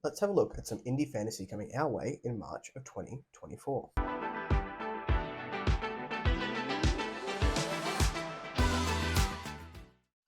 let's have a look at some indie fantasy coming our way in March of 2024.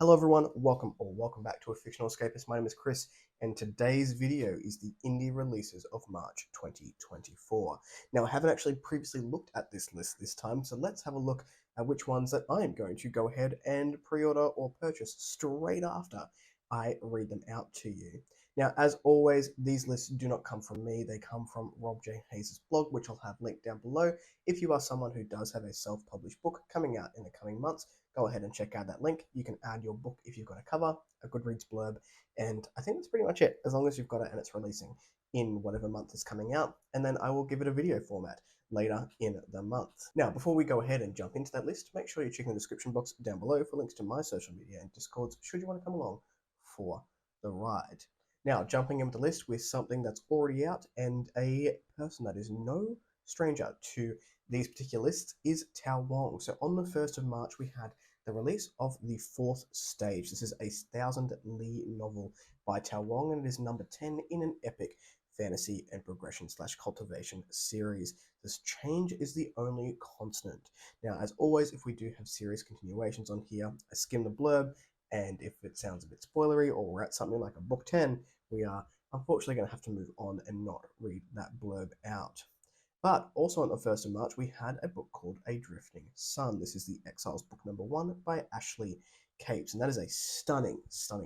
Hello everyone, welcome back to A Fictional Escapist. My name is Kris, and today's video is the indie releases of March 2024. Now, I haven't actually previously looked at this list this time, so let's have a look at which ones that I'm going to go ahead and pre-order or purchase straight after I read them out to you. Now, as always, these lists do not come from me, they come from Rob J. Hayes' blog, which I'll have linked down below. If you are someone who does have a self-published book coming out in the coming months, go ahead and check out that link. You can add your book if you've got a cover, a Goodreads blurb, and I think that's pretty much it, as long as you've got it and it's releasing in whatever month is coming out, and then I will give it a video format later in the month. Now, before we go ahead and jump into that list, make sure you check in the description box down below for links to my social media and Discords, should you want to come along for the ride. Now, jumping into the list with something that's already out and a person that is no stranger to these particular lists is Tao Wong. So on the 1st of March, we had the release of the 4th Stage. This is a 1,000 Li novel by Tao Wong, and it is number 10 in an epic fantasy and progression / cultivation series. This change is the only constant. Now, as always, if we do have series continuations on here, I skim the blurb, and if it sounds a bit spoilery or we're at something like a book 10, we are unfortunately going to have to move on and not read that blurb out. But also on the 1st of March, we had a book called A Drifting Sun. This is the Exiles book number 1 by Ashley Capes, and that is a stunning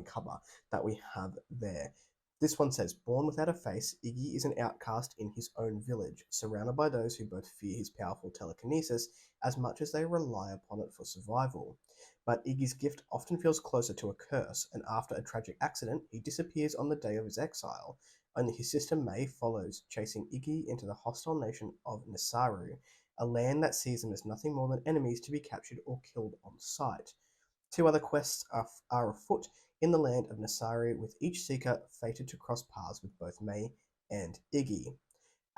cover that we have there. This one says, born without a face, Iggy is an outcast in his own village, surrounded by those who both fear his powerful telekinesis as much as they rely upon it for survival. But Iggy's gift often feels closer to a curse, and after a tragic accident, he disappears on the day of his exile. Only his sister May follows, chasing Iggy into the hostile nation of Nasaru, a land that sees them as nothing more than enemies to be captured or killed on sight. 2 other quests are afoot in the land of Nasaru, with each seeker fated to cross paths with both May and Iggy.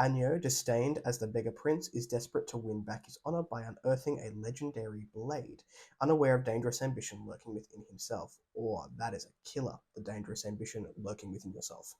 Anyo, disdained as the beggar prince, is desperate to win back his honor by unearthing a legendary blade, unaware of dangerous ambition lurking within himself. Or that is a killer, the dangerous ambition lurking within yourself.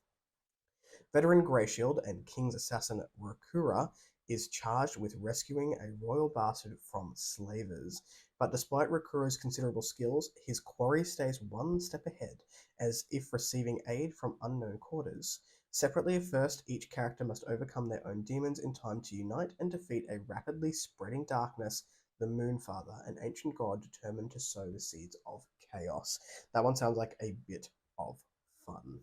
Veteran Greyshield and King's assassin Rakura is charged with rescuing a royal bastard from slavers. But despite Rakura's considerable skills, his quarry stays one step ahead, as if receiving aid from unknown quarters. Separately at first, each character must overcome their own demons in time to unite and defeat a rapidly spreading darkness, the Moonfather, an ancient god determined to sow the seeds of chaos. That one sounds like a bit of fun.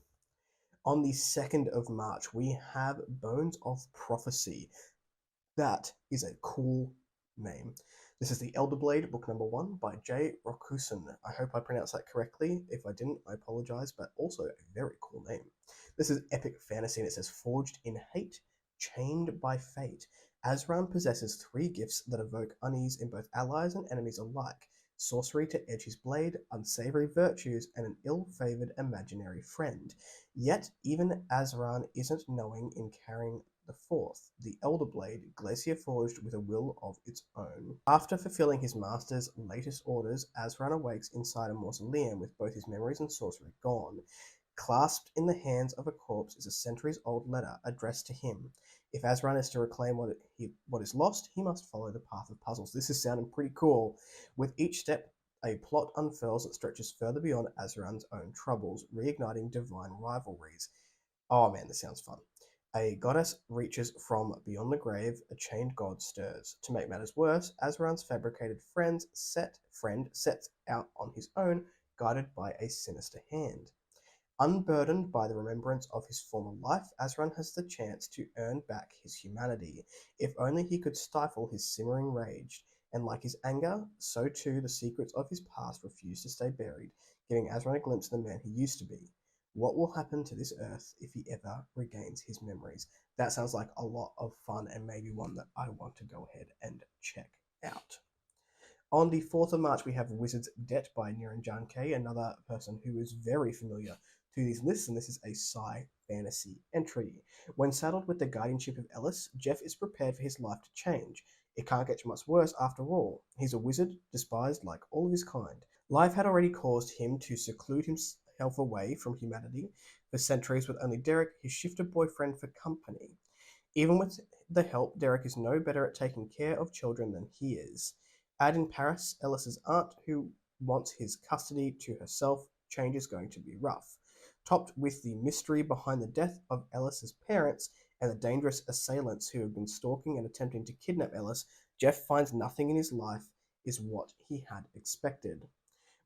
On the 2nd of March, we have Bones of Prophecy. That is a cool name. This is the Elder Blade, book number 1 by Jay Rokusen. I hope I pronounced that correctly. If I didn't, I apologize, but also a very cool name. This is epic fantasy, and it says, forged in hate, chained by fate. Azran possesses 3 gifts that evoke unease in both allies and enemies alike. Sorcery to edge his blade, unsavory virtues, and an ill-favored imaginary friend. Yet, even Azran isn't knowing in carrying the 4th, the Elder Blade, Glacier forged with a will of its own. After fulfilling his master's latest orders, Azran awakes inside a mausoleum with both his memories and sorcery gone. Clasped in the hands of a corpse is a centuries-old letter addressed to him. If Azran is to reclaim what is lost, he must follow the path of puzzles. This is sounding pretty cool. With each step, a plot unfurls that stretches further beyond Azran's own troubles, reigniting divine rivalries. Oh man, this sounds fun. A goddess reaches from beyond the grave, a chained god stirs. To make matters worse, Azran's fabricated friend sets out on his own, guided by a sinister hand. Unburdened by the remembrance of his former life, Azran has the chance to earn back his humanity. If only he could stifle his simmering rage. And like his anger, so too the secrets of his past refuse to stay buried, giving Azran a glimpse of the man he used to be. What will happen to this earth if he ever regains his memories? That sounds like a lot of fun, and maybe one that I want to go ahead and check out. On the 4th of March, we have Wizard's Debt by Niranjan K, another person who is very familiar to these lists, and this is a sci fantasy entry. When saddled with the guardianship of Ellis, Jeff is prepared for his life to change. It can't get much worse after all. He's a wizard, despised like all of his kind. Life had already caused him to seclude himself away from humanity, For centuries, with only Derek, his shifter boyfriend, for company. Even with the help, Derek is no better at taking care of children than he is. Add in Paris, Ellis's aunt, who wants his custody to herself. Change is going to be rough. Topped with the mystery behind the death of Ellis's parents and the dangerous assailants who have been stalking and attempting to kidnap Ellis, Jeff finds nothing in his life is what he had expected.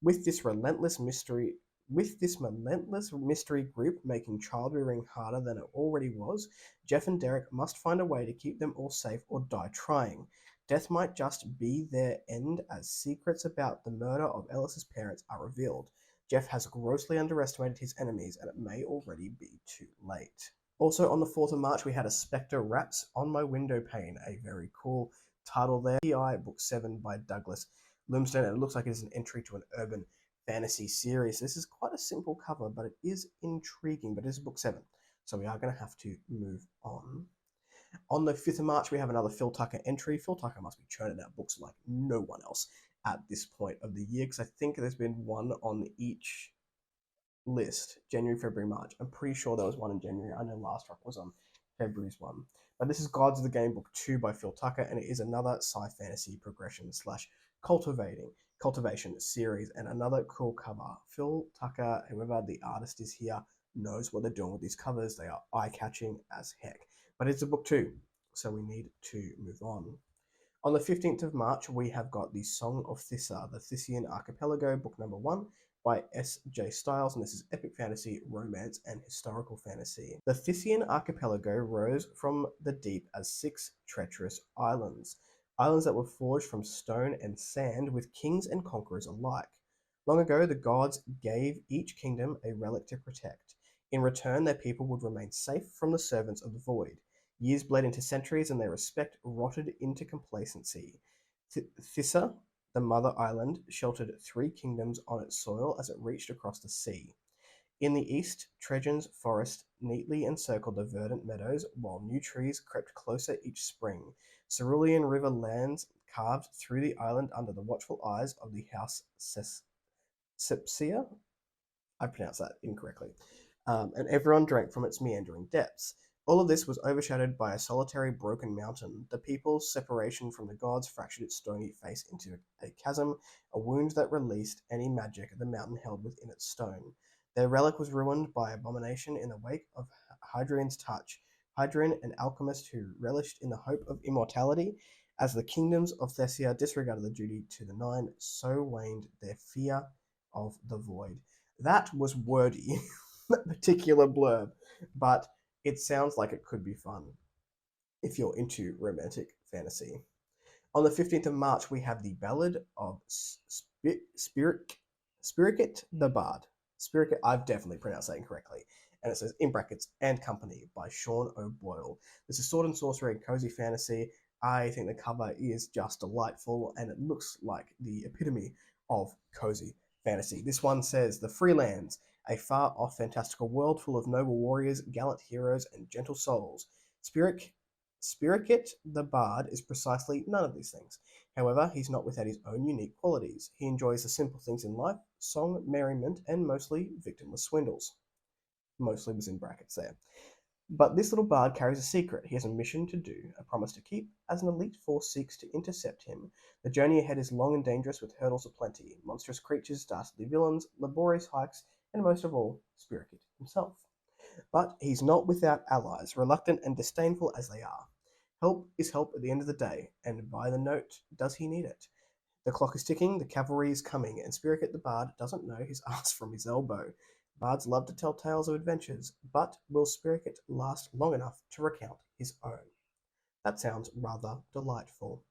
With this relentless mystery group making child rearing harder than it already was, Jeff and Derek must find a way to keep them all safe or die trying. Death might just be their end as secrets about the murder of Ellis's parents are revealed. Jeff has grossly underestimated his enemies, and it may already be too late. Also on the 4th of March, we had a Spectre Wraps on My Windowpane, a very cool title there. PI Book 7 by Douglas Lumsden, and it looks like it is an entry to an urban fantasy series. This is quite a simple cover, but it is intriguing, but it is Book 7, so we are going to have to move on. On the 5th of March, we have another Phil Tucker entry. Phil Tucker must be churning out books like no one else at this point of the year, because I think there's been one on each list, January, February, March. I'm pretty sure there was one in January. I know Last Rock was on February's one. But this is Gods of the Game Book 2 by Phil Tucker, and it is another sci-fantasy progression / cultivation series, and another cool cover. Phil Tucker, whoever the artist is here, knows what they're doing with these covers. They are eye-catching as heck. But it's a book 2, so we need to move on. On the 15th of March, we have got the Song of Thyssia, the Thyssian Archipelago, book number 1 by S.J. Styles, and this is epic fantasy, romance, and historical fantasy. The Thyssian Archipelago rose from the deep as 6 treacherous islands that were forged from stone and sand with kings and conquerors alike. Long ago, the gods gave each kingdom a relic to protect. In return, their people would remain safe from the servants of the void. Years bled into centuries, and their respect rotted into complacency. Thissa, the mother island, sheltered 3 kingdoms on its soil as it reached across the sea. In the east, Trejan's forest neatly encircled the verdant meadows, while new trees crept closer each spring. Cerulean river lands carved through the island under the watchful eyes of the house Sepsia. I pronounced that incorrectly. And everyone drank from its meandering depths. All of this was overshadowed by a solitary broken mountain. The people's separation from the gods fractured its stony face into a chasm, a wound that released any magic the mountain held within its stone. Their relic was ruined by abomination in the wake of Hadrian's touch. Hadrian, an alchemist who relished in the hope of immortality. As the kingdoms of Thessia disregarded the duty to the 9, so waned their fear of the void. That was wordy, that particular blurb, but it sounds like it could be fun if you're into romantic fantasy. On the 15th of March, we have the Ballad of Sprikit the Bard. Sprikit, I've definitely pronounced that incorrectly. And it says, in brackets, and company by Sean O'Boyle. This is sword and sorcery and cozy fantasy. I think the cover is just delightful, and it looks like the epitome of cozy fantasy. This one says, the Freelands, a far-off fantastical world full of noble warriors, gallant heroes, and gentle souls. Sprikit the Bard is precisely none of these things. However, he's not without his own unique qualities. He enjoys the simple things in life, song, merriment, and mostly victimless swindles. Mostly was in brackets there. But this little bard carries a secret. He has a mission to do, a promise to keep, as an elite force seeks to intercept him. The journey ahead is long and dangerous with hurdles aplenty, monstrous creatures, dastardly villains, laborious hikes, and most of all, Sprikit himself. But he's not without allies, reluctant and disdainful as they are. Help is help at the end of the day, and by the note does he need it. The clock is ticking, the cavalry is coming, and Sprikit the Bard doesn't know his ass from his elbow. Bards love to tell tales of adventures, but will Sprikit last long enough to recount his own? That sounds rather delightful.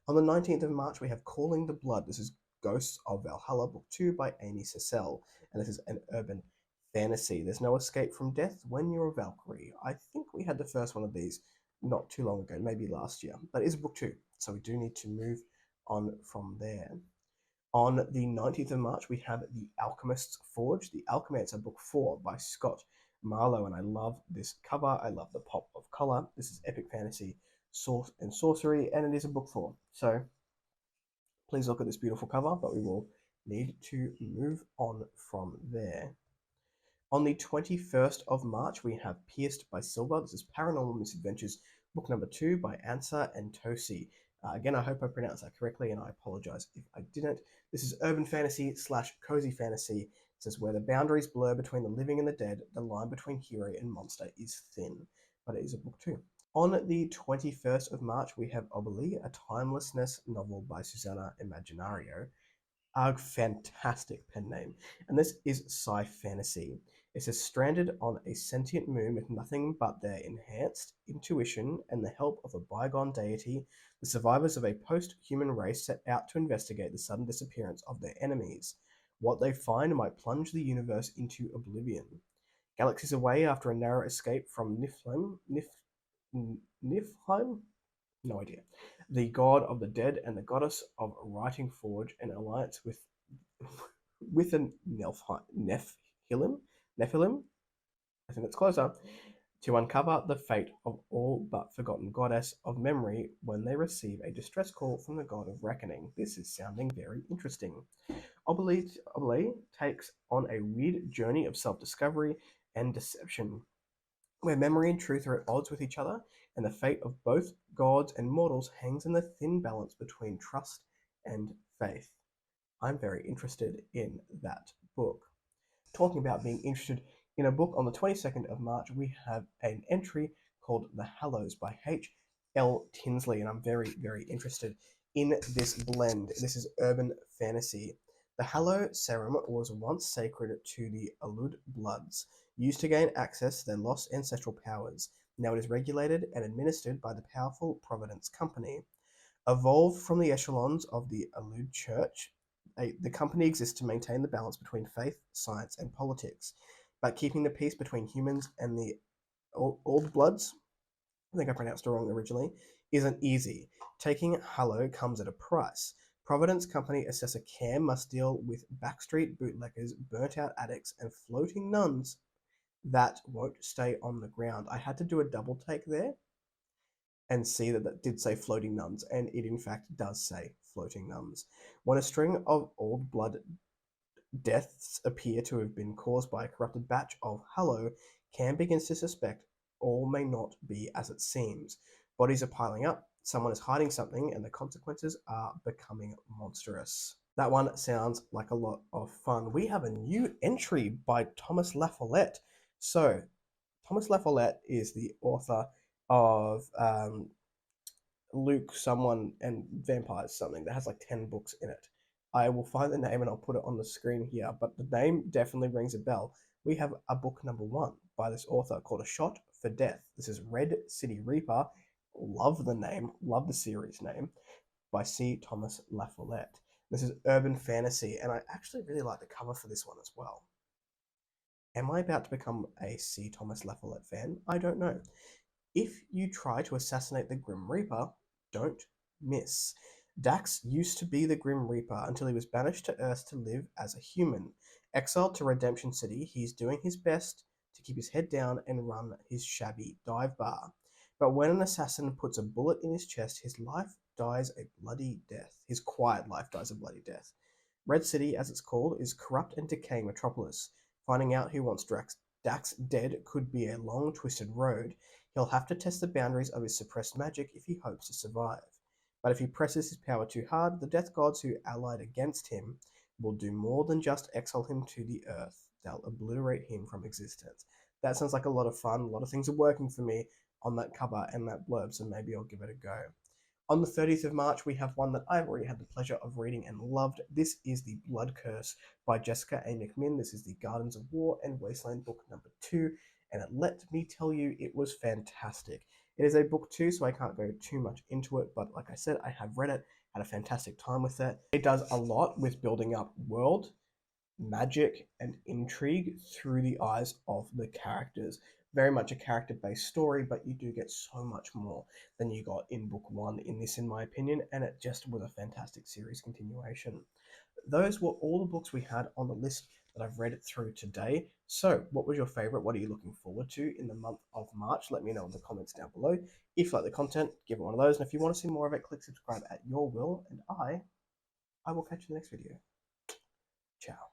On the 19th of March, we have Calling the Blood. This is Ghosts of Valhalla, Book 2 by Amy Cecil, and this is an urban fantasy. There's no escape from death when you're a Valkyrie. I think we had the first one of these not too long ago, maybe last year, but it is Book 2, so we do need to move on from there. On the 19th of March, we have The Alchemists Forge. The Alchemists are Book 4 by Scott Marlowe, and I love this cover. I love the pop of color. This is epic fantasy, sword and sorcery, and it is a Book 4. So please look at this beautiful cover, but we will need to move on from there. On the 21st of March, we have Pirced by Silver. This is Paranormal Misadventures, book number 2 by Ansa and Tosi. Again, I hope I pronounced that correctly, and I apologize if I didn't. This is urban fantasy / cozy fantasy. It says where the boundaries blur between the living and the dead, the line between hero and monster is thin. But it is a book 2. On the 21st of March, we have Oublie, a timelessness novel by Susanna Imaginario. A fantastic pen name. And this is sci fantasy. It says stranded on a sentient moon with nothing but their enhanced intuition and the help of a bygone deity, the survivors of a post-human race set out to investigate the sudden disappearance of their enemies. What they find might plunge the universe into oblivion. Galaxies away after a narrow escape from Niflheim? No idea. The god of the dead and the goddess of writing forge an alliance with a Nephilim? I think it's closer. To uncover the fate of all but forgotten goddess of memory when they receive a distress call from the god of reckoning. This is sounding very interesting. Oublie takes on a weird journey of self-discovery and deception, where memory and truth are at odds with each other, and the fate of both gods and mortals hangs in the thin balance between trust and faith. I'm very interested in that book. Talking about being interested in a book, on the 22nd of March, we have an entry called The Hallows by H.L. Tinsley, and I'm very, very interested in this blend. This is urban fantasy. The Hallow Serum was once sacred to the Alud Bloods, used to gain access to their lost ancestral powers. Now it is regulated and administered by the powerful Providence Company. Evolved from the echelons of the Alud Church, the company exists to maintain the balance between faith, science, and politics, but keeping the peace between humans and the Old Bloods, I think I pronounced it wrong originally, isn't easy. Taking Hallow comes at a price. Providence Company assessor Cam must deal with backstreet bootleggers, burnt-out addicts, and floating nuns that won't stay on the ground. I had to do a double take there and see that that did say floating nuns, and it in fact does say floating nuns. When a string of old blood deaths appear to have been caused by a corrupted batch of Hallow, Cam begins to suspect all may not be as it seems. Bodies are piling up, someone is hiding something, and the consequences are becoming monstrous. That one sounds like a lot of fun. We have a new entry by Thomas La Follette. So, Thomas La Follette is the author of Luke, Someone, and Vampires something that has like 10 books in it. I will find the name and I'll put it on the screen here, but the name definitely rings a bell. We have a book number 1 by this author called A Shot for Death. This is Red City Reaper. Love the name, love the series name, by C. Thomas La Follette. This is urban fantasy, and I actually really like the cover for this one as well. Am I about to become a C. Thomas La Follette fan? I don't know. If you try to assassinate the Grim Reaper, don't miss. Dax used to be the Grim Reaper until he was banished to Earth to live as a human. Exiled to Redemption City, he's doing his best to keep his head down and run his shabby dive bar. But when an assassin puts a bullet in his chest, his life dies a bloody death. His quiet life dies a bloody death. Red City, as it's called, is corrupt and decaying metropolis. Finding out who wants Dax dead could be a long, twisted road. He'll have to test the boundaries of his suppressed magic if he hopes to survive. But if he presses his power too hard, the death gods who allied against him will do more than just exile him to the earth. They'll obliterate him from existence. That sounds like a lot of fun. A lot of things are working for me on that cover and that blurb, so maybe I'll give it a go. On the 30th of March, we have one that I've already had the pleasure of reading and loved. This is The Blood Curse by Jessica A. McMinn. This is the Gardens of War and Wasteland book number 2, and let me tell you, it was fantastic. It is a book 2, so I can't go too much into it, but like I said, I have read it, had a fantastic time with it. It does a lot with building up world, magic, and intrigue through the eyes of the characters. Very much a character-based story, but you do get so much more than you got in book 1 in this, in my opinion, and it just was a fantastic series continuation. Those were all the books we had on the list that I've read through today. So, what was your favorite? What are you looking forward to in the month of March? Let me know in the comments down below. If you like the content, give it one of those, and if you want to see more of it, click subscribe at your will, and I will catch you in the next video. Ciao.